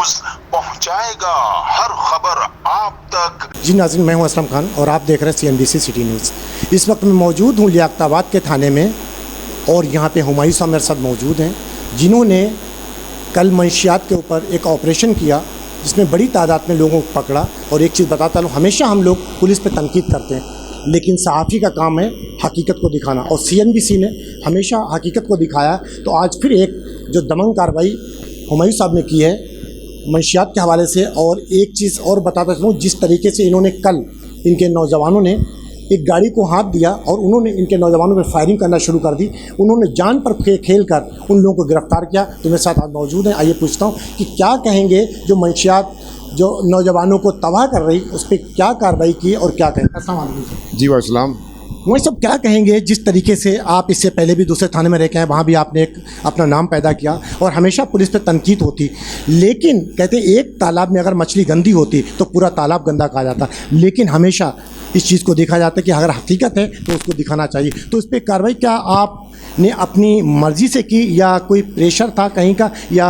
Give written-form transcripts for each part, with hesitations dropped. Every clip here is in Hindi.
न्यूज पहुंचाएगा हर खबर आप तक। जी नाज़रीन, मैं हूं असलम खान और आप देख रहे हैं CNBC सिटी न्यूज़। इस वक्त मैं मौजूद हूं लियाकताबाद के थाने में और यहां पे हुमायूं साहब मेरे साथ मौजूद हैं, जिन्होंने कल मंशियात के ऊपर एक ऑपरेशन किया जिसमें बड़ी तादाद में लोगों को पकड़ा। और एक चीज़ बताता हूँ, हमेशा हम लोग पुलिस पे तनकीद करते हैं, लेकिन सहाफ़ी का काम है हकीकत को दिखाना, और CNBC ने हमेशा हकीकत को दिखाया। तो आज फिर एक जो दमंग कार्रवाई हुमायूं साहब ने की है मंशियात के हवाले से। और एक चीज़ और बताता चलूँ, जिस तरीके से इन्होंने कल इनके नौजवानों ने एक गाड़ी को हाथ दिया और उन्होंने इनके नौजवानों पर फायरिंग करना शुरू कर दी, उन्होंने जान पर खेल कर उन लोगों को गिरफ़्तार किया। तो मेरे साथ आज मौजूद हैं, आइए पूछता हूँ कि क्या कहेंगे जो मंशियात जो नौजवानों को तबाह कर रही उस पर क्या कार्रवाई की और क्या कहेंगे। अस्सलाम वालेकुम। जी वालेकुम। वही सब क्या कहेंगे, जिस तरीके से आप इससे पहले भी दूसरे थाने में रह के हैं, वहाँ भी आपने एक अपना नाम पैदा किया और हमेशा पुलिस पे तनकीद होती, लेकिन कहते हैं एक तालाब में अगर मछली गंदी होती तो पूरा तालाब गंदा कहा जाता, लेकिन हमेशा इस चीज़ को देखा जाता है कि अगर हकीकत है तो उसको दिखाना चाहिए। तो इस पर कार्रवाई क्या आपने अपनी मर्ज़ी से की या कोई प्रेशर था कहीं का या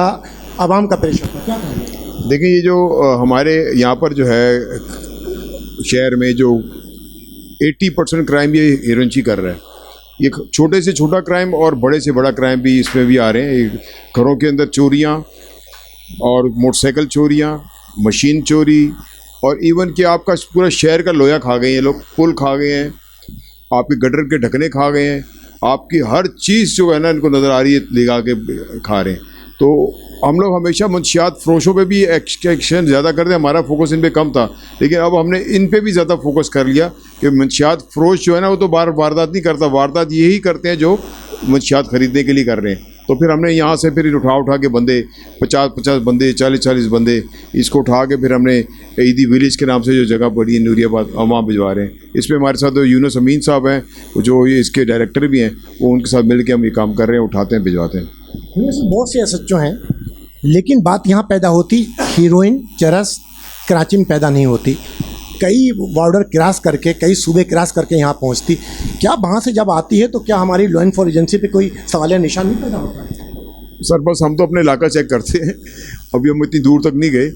आवाम का प्रेशर था, क्या कहेंगे? देखिए, ये जो हमारे यहाँ पर जो है शहर में जो 80% क्राइम ये हिरोइनची कर रहा है। ये छोटे से छोटा क्राइम और बड़े से बड़ा क्राइम भी इसमें भी आ रहे हैं। घरों के अंदर चोरियाँ और मोटरसाइकिल चोरियाँ, मशीन चोरी, और इवन कि आपका पूरा शहर का लोया खा गए हैं लोग, पुल खा गए हैं, आपके गटर के ढकने खा गए हैं, आपकी हर चीज़ जो है ना इनको नज़र आ रही है लगा के खा रहे हैं। तो हम लोग हमेशा मंशियात फरोशों पे भी एक्शन ज़्यादा करते हैं, हमारा फोकस इन पे कम था, लेकिन अब हमने इन पे भी ज़्यादा फोकस कर लिया कि मंशियात फरोश जो है ना वो तो वारदात नहीं करता, वारदात यही करते हैं जो मंशियात ख़रीदने के लिए कर रहे हैं। तो फिर हमने यहाँ से फिर उठा के बंदे 50-50 बंदे 40-40 बंदे इसको उठा के फिर हमने ईदी विलेज के नाम से जो जगह पड़ी है नूरियाबाद, वहाँ भिजवा रहे हैं। इसमें हमारे साथ यूनुस अमीन साहब हैं जो ये इसके डायरेक्टर भी हैं, वो उनके साथ मिल के हम ये काम कर रहे हैं, उठाते हैं भिजवाते हैं। बहुत से SHO हैं, लेकिन बात यहाँ पैदा होती हीरोइन चरस कराची में पैदा नहीं होती, कई बॉर्डर क्रॉस करके कई सूबे क्रॉस करके यहाँ पहुँचती। क्या वहाँ से जब आती है तो क्या हमारी लॉ एनफोर्समेंट एजेंसी पे कोई सवालिया निशान नहीं पैदा होता है? सर बस हम तो अपना इलाका चेक करते हैं, अभी हम इतनी दूर तक नहीं गए,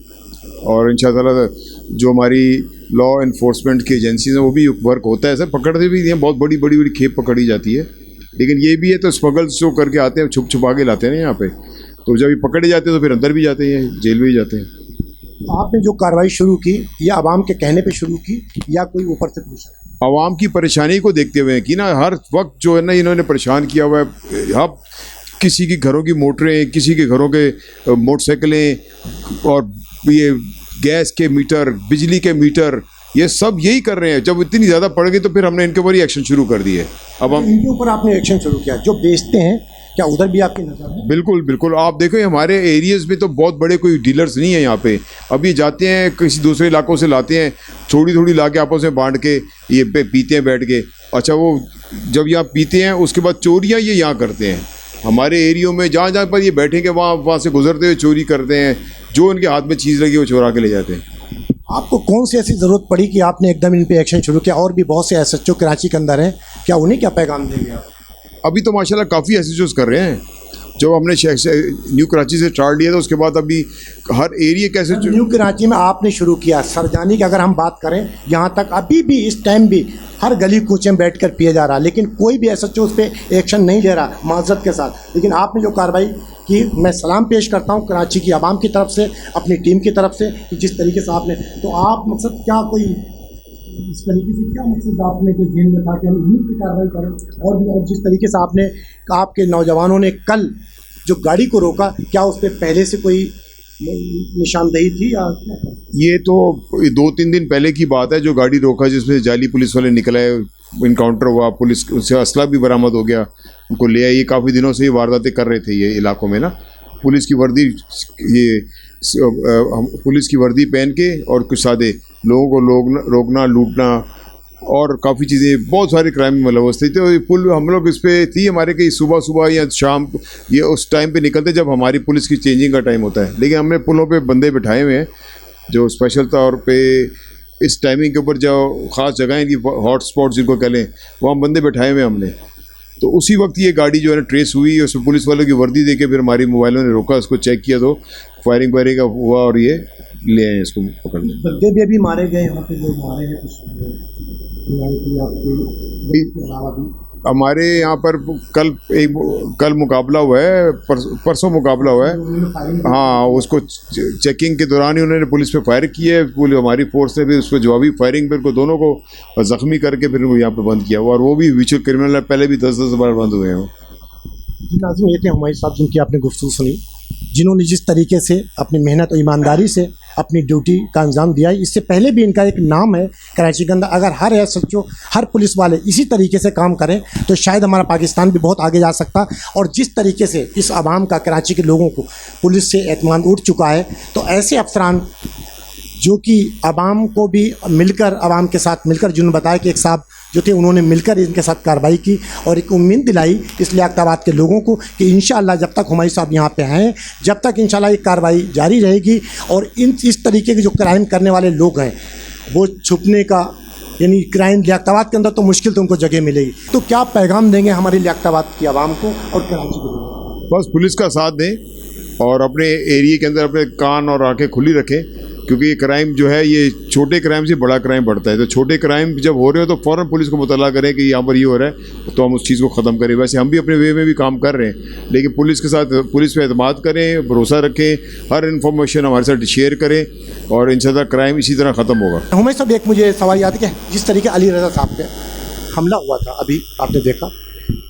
और इंशाअल्लाह जो हमारी लॉ एनफोर्समेंट की एजेंसीज हैं वो भी वर्क होता है। सर पकड़ते भी हैं, बहुत बड़ी बड़ी खेप पकड़ी जाती है, लेकिन ये भी है तो स्मगल्स जो करके आते हैं छुप छुपा के लाते हैं यहाँ पे, तो जब ये पकड़े जाते हैं तो फिर अंदर भी जाते हैं, जेल में भी जाते हैं। आपने जो कार्रवाई शुरू की ये आवाम के कहने पे शुरू की या कोई ऊपर से पूछा? आवाम की परेशानी को देखते हुए कि ना हर वक्त जो है ना इन्होंने परेशान किया हुआ है। अब किसी की घरों की मोटरें, किसी के घरों के मोटरसाइकिलें और ये गैस के मीटर, बिजली के मीटर, ये सब यही कर रहे हैं। जब इतनी ज़्यादा पड़ गई तो फिर हमने इनके ऊपर ही एक्शन शुरू कर दिए। अब हम इनके ऊपर आपने एक्शन शुरू किया, जो बेचते हैं क्या उधर भी आपकी नज़र है? बिल्कुल बिल्कुल, आप देखो हमारे एरियाज़ में तो बहुत बड़े कोई डीलर्स नहीं है यहाँ पे। अब ये जाते हैं किसी दूसरे इलाकों से लाते हैं, थोड़ी थोड़ी ला के आपस में बांट के ये पे पीते हैं बैठ के। अच्छा, वो जब यहाँ पीते हैं उसके बाद चोरियाँ ये यहाँ करते हैं हमारे एरियो में, जहाँ जहाँ पर ये बैठेंगे वहाँ से गुजरते हुए चोरी करते हैं, जो उनके हाथ में चीज़ लगी वो चोरा के ले जाते हैं। आपको कौन सी ऐसी ज़रूरत पड़ी कि आपने एकदम इन पे एक्शन शुरू किया? और भी बहुत से SHO कराची के अंदर हैं, क्या उन्हें क्या पैगाम देंगे आप? अभी तो माशाल्लाह काफ़ी SHOs कर रहे हैं। जो हमने न्यू कराची से स्टार्ट लिया था उसके बाद अभी हर एरिया कैसे न्यू कराची में आपने शुरू किया, सरजानी की अगर हम बात करें यहाँ तक अभी भी इस टाइम भी हर गली कूचे में बैठ कर पिया जा रहा, लेकिन कोई भी SHO उस पर एक्शन नहीं ले रहा माजरत के साथ। लेकिन आपने जो कार्रवाई की, मैं सलाम पेश करता हूँ कराची की आवाम की तरफ से, अपनी टीम की तरफ से, कि जिस तरीके से आपने, तो आप मकसद क्या कोई इस तरीके से क्या मकसद आपने के जेल में था कि हम इन्हीं की कार्रवाई करें? और भी, और जिस तरीके से आपने आपके नौजवानों ने कल जो गाड़ी को रोका, क्या उस पर पहले से कोई निशानदेही थी या क्या? ये तो 2-3 दिन पहले की बात है जो गाड़ी रोका, जिसमें जाली पुलिस वाले निकले, इनकाउंटर हुआ, पुलिस उससे असला भी बरामद हो गया, उनको ले आए। ये काफ़ी दिनों से ये वारदातें कर रहे थे ये इलाकों में ना, पुलिस की वर्दी पुलिस की वर्दी पहन के और कुछ सादे लोगों को रोकना, लूटना और काफ़ी चीज़ें, बहुत सारे क्राइम में मुलव्वस थे। तो ये पुल हम लोग इस पर थी हमारे कि सुबह या शाम ये उस टाइम पे निकलते जब हमारी पुलिस की चेंजिंग का टाइम होता है, लेकिन हमने पुलों पे बंदे बिठाए हुए हैं जो स्पेशल तौर पे इस टाइमिंग के ऊपर जो ख़ास जगह हैं, हॉट स्पॉट जिनको कह लें, वहाँ बंदे बिठाए हुए हमने। तो उसी वक्त ये गाड़ी जो है ना ट्रेस हुई, उसमें पुलिस वालों की वर्दी देके फिर हमारी मोबाइलों ने रोका, उसको चेक किया तो फायरिंग वायरिंग का हुआ और ये ले आए इसको पकड़ने। बंदे भी अभी मारे गए, यहाँ पे लोग मारे हैं कुछ आपके अलावा भी? हमारे यहाँ पर कल मुकाबला हुआ है, परसों मुकाबला हुआ है। हाँ, उसको चेकिंग के दौरान ही उन्होंने पुलिस पे फायर किया है। हमारी फोर्स ने भी उस पर जवाबी फायरिंग पर दोनों को ज़ख्मी करके फिर वो यहाँ पे बंद किया हुआ, और वो भी विचुअल क्रिमिनल है, पहले भी 10-10 बार बंद हुए हैं। नाज़िम, ये थे हमारे साथ जिनकी आपने गुफ्तगू सुनी, जिन्होंने जिस तरीके से अपनी मेहनत और ईमानदारी से अपनी ड्यूटी का अंजाम दिया है। इससे पहले भी इनका एक नाम है कराची के अंदर। अगर हर एसएचओ, हर पुलिस वाले इसी तरीके से काम करें तो शायद हमारा पाकिस्तान भी बहुत आगे जा सकता। और जिस तरीके से इस आवाम का, कराची के लोगों को पुलिस से एतमाद उठ चुका है, तो ऐसे अफसरान जो कि आवाम को भी मिलकर, आवाम के साथ मिलकर, जिन्होंने बताया कि एक साहब जो थे उन्होंने मिलकर इनके साथ कार्रवाई की और एक उम्मीद दिलाई इस लियाकताबाद के लोगों को कि इंशाअल्लाह जब तक हुमायूं साहब यहाँ पे हैं, जब तक इंशाअल्लाह ये कार्रवाई जारी रहेगी और इस तरीके के जो क्राइम करने वाले लोग हैं वो छुपने का, यानी क्राइम लियाकताबाद के अंदर तो मुश्किल तो उनको जगह मिलेगी। तो क्या पैगाम देंगे हमारे लियाकताबाद की आवाम को और कराची के लोगों को? बस पुलिस का साथ दें और अपने एरिया के अंदर अपने कान और आंखें खुली रखें, क्योंकि ये क्राइम जो है ये छोटे क्राइम से बड़ा क्राइम बढ़ता है। तो छोटे क्राइम जब हो रहे हो तो फ़ौरन पुलिस को मुतला करें कि यहाँ पर ये हो रहा है, तो हम उस चीज़ को ख़त्म करें। वैसे हम भी अपने वे में भी काम कर रहे हैं, लेकिन पुलिस के साथ, पुलिस पे एतमाद करें, भरोसा रखें, हर इन्फॉर्मेशन हमारे साथ शेयर करें और इंशाअल्लाह क्राइम इसी तरह ख़त्म होगा। हुमायूं साहब, एक मुझे सवाल याद है कि जिस तरीके अली रज़ा साहब पे हमला हुआ था, अभी आपने देखा,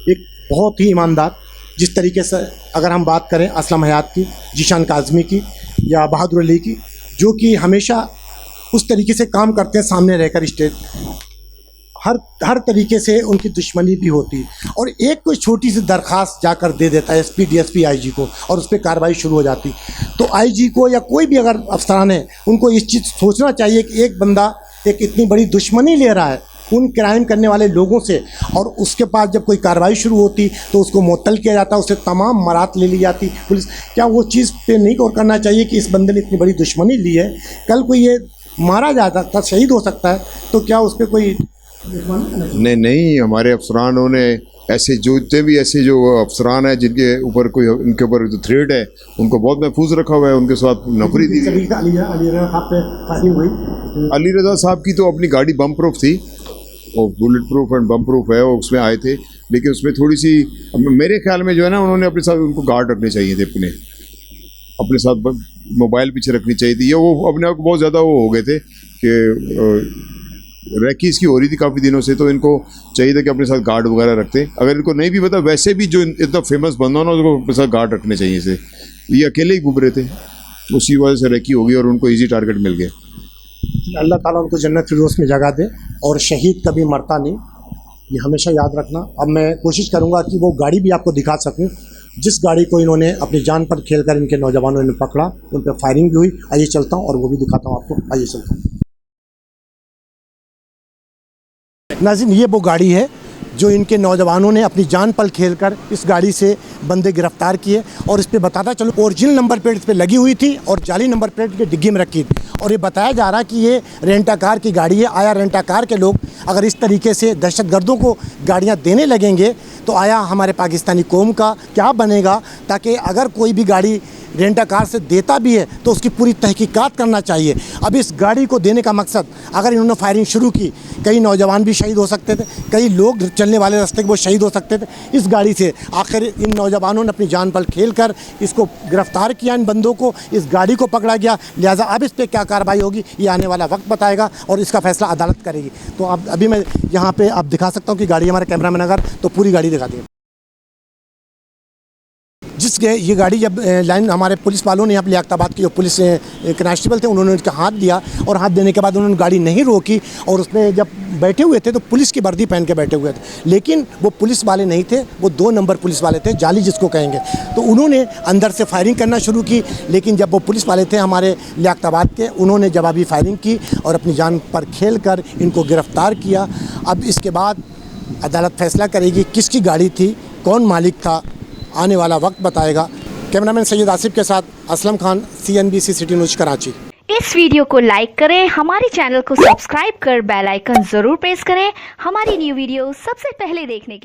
एक बहुत ही ईमानदार, जिस तरीके से अगर हम बात करें असलम हयात की, जीशान काज़मी की या बहादुर अली की, जो कि हमेशा उस तरीके से काम करते हैं सामने रहकर स्टेज, हर तरीके से उनकी दुश्मनी भी होती है और एक कोई छोटी सी दरख्वास्त जाकर दे देता है एसपी, डीएसपी, आईजी को और उस पर कार्रवाई शुरू हो जाती। तो आईजी को या कोई भी अगर अफसरान है, उनको इस चीज़ सोचना चाहिए कि एक बंदा एक इतनी बड़ी दुश्मनी ले रहा है उन क्राइम करने वाले लोगों से, और उसके पास जब कोई कार्रवाई शुरू होती तो उसको मुअत्तल किया जाता, उससे तमाम मरात ले ली जाती पुलिस। क्या वो चीज़ पे नहीं गौर करना चाहिए कि इस बंदे ने इतनी बड़ी दुश्मनी ली है, कल को ये मारा जा सकता, शहीद हो सकता है, तो क्या उस पर कोई? नहीं, हमारे अफसरानों ने ऐसे जितने भी ऐसे जो अफसरान हैं जिनके ऊपर कोई, उनके ऊपर जो थ्रेट है, उनको बहुत महफूज रखा हुआ है, उनके साथ नौकरी दी। अली रज़ा साहब की तो अपनी गाड़ी बम प्रूफ थी, वो bullet proof and bomb proof है, वो उसमें आए थे, लेकिन उसमें थोड़ी सी, मेरे ख्याल में जो है ना, उन्होंने अपने साथ उनको गार्ड रखने चाहिए थे, अपने साथ मोबाइल पीछे रखनी चाहिए थी, या वो अपने आप को बहुत ज़्यादा वो हो गए थे कि रैकीज़ की हो रही थी काफ़ी दिनों से, तो इनको चाहिए था कि अपने साथ गार्ड वगैरह रखते। अगर इनको नहीं भी पता, वैसे भी जो इतना फेमस बंदा ना, उसको अपने साथ गार्ड रखने चाहिए थे। ये अकेले ही घूम रहे थे, उसी वजह से रैकी हो गई और उनको ईजी टारगेट मिल गया। अल्लाह ताला उनको जन्नत फिरदौस में जगह दे, और शहीद कभी मरता नहीं, ये हमेशा याद रखना। अब मैं कोशिश करूँगा कि वो गाड़ी भी आपको दिखा सकूँ जिस गाड़ी को इन्होंने अपनी जान पर खेलकर इनके नौजवानों ने पकड़ा, उन पर फायरिंग भी हुई। आइए चलता हूँ और वो भी दिखाता हूँ आपको, आइए चलता हूँ। नाज़रीन, ये वो गाड़ी है जो इनके नौजवानों ने अपनी जान पर खेलकर इस गाड़ी से बंदे गिरफ्तार किए, और इस पे बताता चलो ओरिजिनल नंबर प्लेट इस पे लगी हुई थी और जाली नंबर प्लेट के डिग्गी में रखी थी, और ये बताया जा रहा कि ये रेंटा कार की गाड़ी है। आया रेंटा कार के लोग अगर इस तरीके से दहशतगर्दों को गाड़ियाँ देने लगेंगे तो आया हमारे पाकिस्तानी कौम का क्या बनेगा? ताकि अगर कोई भी गाड़ी रेंटा कार से देता भी है तो उसकी पूरी तहकीकात करना चाहिए। अब इस गाड़ी को देने का मकसद, अगर इन्होंने फायरिंग शुरू की, कई नौजवान भी शहीद हो सकते थे, कई लोग चलने वाले रास्ते के वो शहीद हो सकते थे। इस गाड़ी से आखिर इन नौजवानों ने अपनी जान पर खेलकर इसको गिरफ्तार किया, इन बंदों को, इस गाड़ी को पकड़ा गया। लिहाजा अब इस पर क्या कार्रवाई होगी ये आने वाला वक्त बताएगा और इसका फैसला अदालत करेगी। तो अब अभी मैं यहाँ पे आप दिखा सकता हूँ कि गाड़ी, हमारे कैमरामैन अगर तो पूरी गाड़ी दिखा दी। ये गाड़ी जब लाइन हमारे पुलिस वालों ने यहाँ पर लियाकताबाद की जो पुलिस कांस्टेबल थे उन्होंने उनका हाथ दिया, और हाथ देने के बाद उन्होंने गाड़ी नहीं रोकी, और उसमें जब बैठे हुए थे तो पुलिस की वर्दी पहन के बैठे हुए थे, लेकिन वो पुलिस वाले नहीं थे, वो 2 नंबर पुलिस वाले थे, जाली जिसको कहेंगे। तो उन्होंने अंदर से फायरिंग करना शुरू की, लेकिन जब वो पुलिस वाले थे हमारे लियाकताबाद के, उन्होंने जवाबी फायरिंग की और अपनी जान पर खेल कर इनको गिरफ़्तार किया। अब इसके बाद अदालत फैसला करेगी किसकी गाड़ी थी, कौन मालिक था, आने वाला वक्त बताएगा। कैमरामैन सैयद आसिफ के साथ Aslam Khan, CNBC city news Karachi. इस वीडियो को लाइक करें, हमारे चैनल को सब्सक्राइब कर बेल आइकन जरूर प्रेस करें हमारी न्यू वीडियो सबसे पहले देखने के लिए।